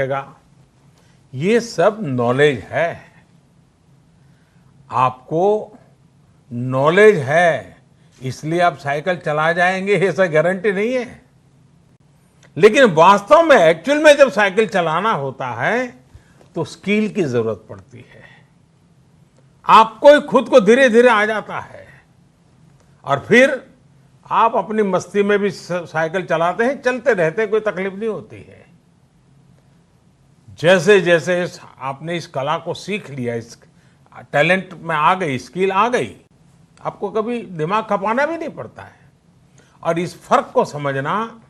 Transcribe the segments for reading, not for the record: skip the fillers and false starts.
रहेगा। ये सब नॉलेज है। आपको नॉलेज है इसलिए आप साइकिल चला जाएंगे, ऐसा गारंटी नहीं है। लेकिन वास्तव में एक्चुअल में जब साइकिल चलाना होता है तो स्किल की जरूरत पड़ती है। आपको ही खुद को धीरे धीरे आ जाता है और फिर आप अपनी मस्ती में भी साइकिल चलाते हैं, चलते रहते, कोई तकलीफ नहीं होती है। जैसे जैसे आपने इस कला को सीख लिया, इस टैलेंट में आ गई, स्किल आ गई, आपको कभी दिमाग खपाना भी नहीं पड़ता है। और इस फर्क को समझना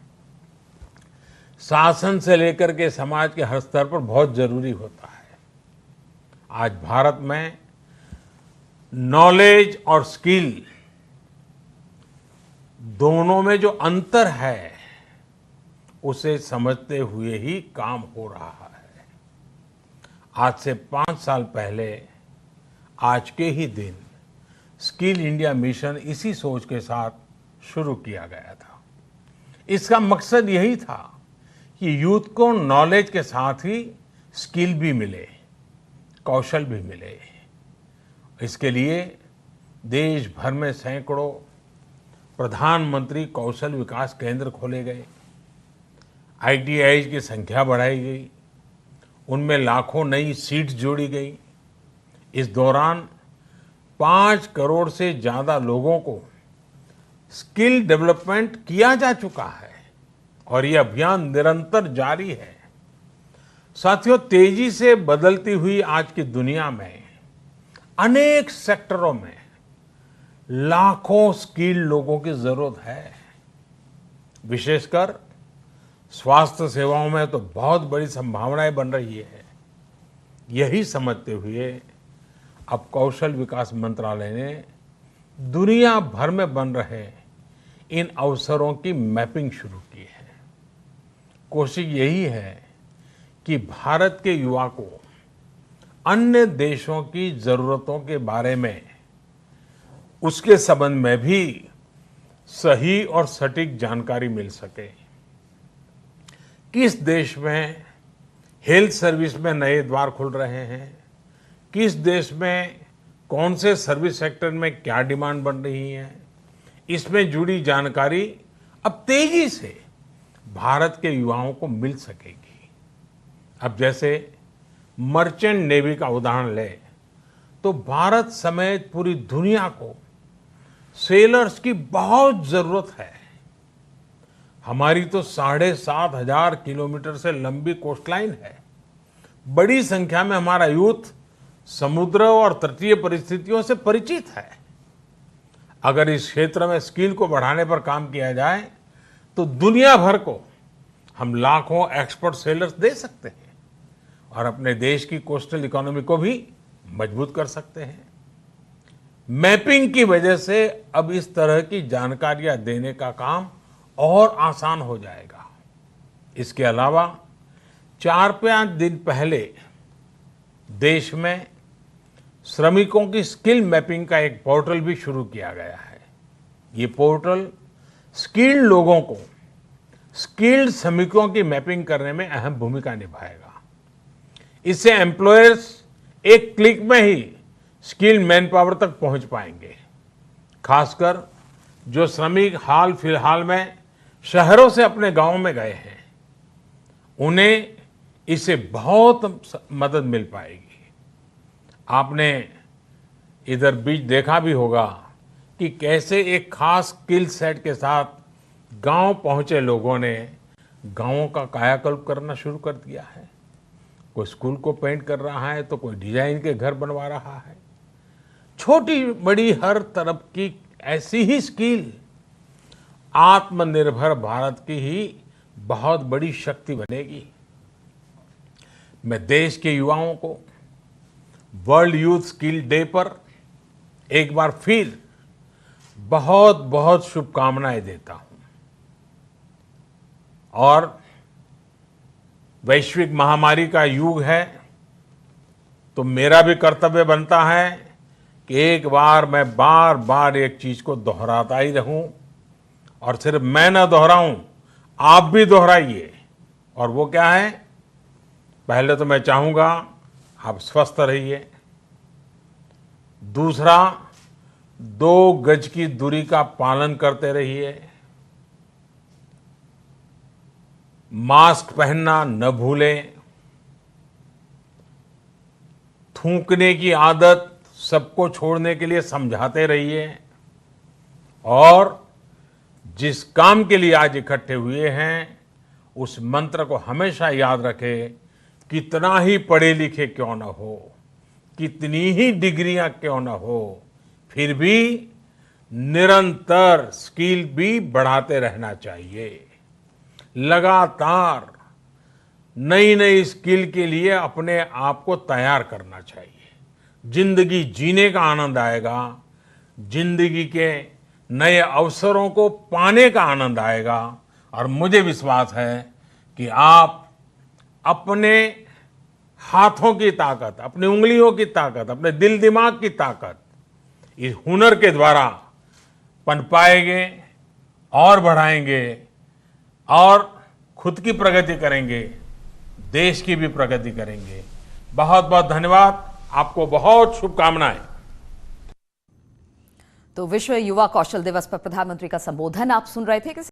शासन से लेकर के समाज के हर स्तर पर बहुत जरूरी होता है। आज भारत में नॉलेज और स्किल दोनों में जो अंतर है उसे समझते हुए ही काम हो रहा है। आज से 5 साल पहले आज के ही दिन स्किल इंडिया मिशन इसी सोच के साथ शुरू किया गया था। इसका मकसद यही था कि यूथ को नॉलेज के साथ ही स्किल भी मिले, कौशल भी मिले। इसके लिए देश भर में सैकड़ों प्रधानमंत्री कौशल विकास केंद्र खोले गए, ITI की संख्या बढ़ाई गई, उनमें लाखों नई सीट्स जोड़ी गई। इस दौरान 5 करोड़ से ज्यादा लोगों को स्किल डेवलपमेंट किया जा चुका है और ये अभियान निरंतर जारी है। साथियों, तेजी से बदलती हुई आज की दुनिया में अनेक सेक्टरों में लाखों स्किल लोगों की जरूरत है। विशेषकर स्वास्थ्य सेवाओं में तो बहुत बड़ी संभावनाएं बन रही है। यही समझते हुए अब कौशल विकास मंत्रालय ने दुनिया भर में बन रहे इन अवसरों की मैपिंग शुरू की है। कोशिश यही है कि भारत के युवा को अन्य देशों की जरूरतों के बारे में, उसके संबंध में भी सही और सटीक जानकारी मिल सके। किस देश में हेल्थ सर्विस में नए द्वार खुल रहे हैं, किस देश में कौन से सर्विस सेक्टर में क्या डिमांड बन रही है, इसमें जुड़ी जानकारी अब तेजी से भारत के युवाओं को मिल सकेगी। अब जैसे मर्चेंट नेवी का उदाहरण ले तो भारत समेत पूरी दुनिया को सेलर्स की बहुत जरूरत है। हमारी तो 7,500 किलोमीटर से लंबी कोस्टलाइन है। बड़ी संख्या में हमारा यूथ समुद्र और तटीय परिस्थितियों से परिचित है। अगर इस क्षेत्र में स्किल को बढ़ाने पर काम किया जाए तो दुनिया भर को हम लाखों एक्सपर्ट सेलर्स दे सकते हैं और अपने देश की कोस्टल इकोनॉमी को भी मजबूत कर सकते हैं। मैपिंग की वजह से अब इस तरह की जानकारियां देने का काम और आसान हो जाएगा। इसके अलावा 4-5 दिन पहले देश में श्रमिकों की स्किल मैपिंग का एक पोर्टल भी शुरू किया गया है। ये पोर्टल स्किल्ड लोगों को स्किल्ड श्रमिकों की मैपिंग करने में अहम भूमिका निभाएगा। इससे एम्प्लॉयर्स एक क्लिक में ही स्किल्ड मैन पावर तक पहुंच पाएंगे। खासकर जो श्रमिक हाल फिलहाल में शहरों से अपने गांव में गए हैं, उन्हें इससे बहुत मदद मिल पाएगी। आपने इधर बीच देखा भी होगा कि कैसे एक खास स्किल सेट के साथ गांव पहुंचे लोगों ने गांवों का कायाकल्प करना शुरू कर दिया है। कोई स्कूल को पेंट कर रहा है तो कोई डिजाइन के घर बनवा रहा है। छोटी बड़ी हर तरफ की ऐसी ही स्किल आत्मनिर्भर भारत की ही बहुत बड़ी शक्ति बनेगी। मैं देश के युवाओं को वर्ल्ड यूथ स्किल डे पर एक बार फिर बहुत बहुत शुभकामनाएं देता हूं और वैश्विक महामारी का युग है तो मेरा भी कर्तव्य बनता है कि एक बार मैं बार बार एक चीज को दोहराता ही रहूं और सिर्फ मैं ना दोहराऊं, आप भी दोहराइए। और वो क्या है? पहले तो मैं चाहूंगा आप स्वस्थ रहिए। दूसरा, 2 गज की दूरी का पालन करते रहिए। मास्क पहनना न भूलें। थूकने की आदत सबको छोड़ने के लिए समझाते रहिए। और जिस काम के लिए आज इकट्ठे हुए हैं, उस मंत्र को हमेशा याद रखें। कितना ही पढ़े लिखे क्यों न हो, कितनी ही डिग्रियां क्यों न हो, फिर भी निरंतर स्किल भी बढ़ाते रहना चाहिए। लगातार नई नई स्किल के लिए अपने आप को तैयार करना चाहिए। जिंदगी जीने का आनंद आएगा, जिंदगी के नए अवसरों को पाने का आनंद आएगा। और मुझे विश्वास है कि आप अपने हाथों की ताकत, अपनी उंगलियों की ताकत, अपने दिल दिमाग की ताकत इस हुनर के द्वारा पनपाएंगे और बढ़ाएंगे और खुद की प्रगति करेंगे, देश की भी प्रगति करेंगे। बहुत बहुत धन्यवाद, आपको बहुत शुभकामनाएं। तो विश्व युवा कौशल दिवस पर प्रधानमंत्री का संबोधन आप सुन रहे थे।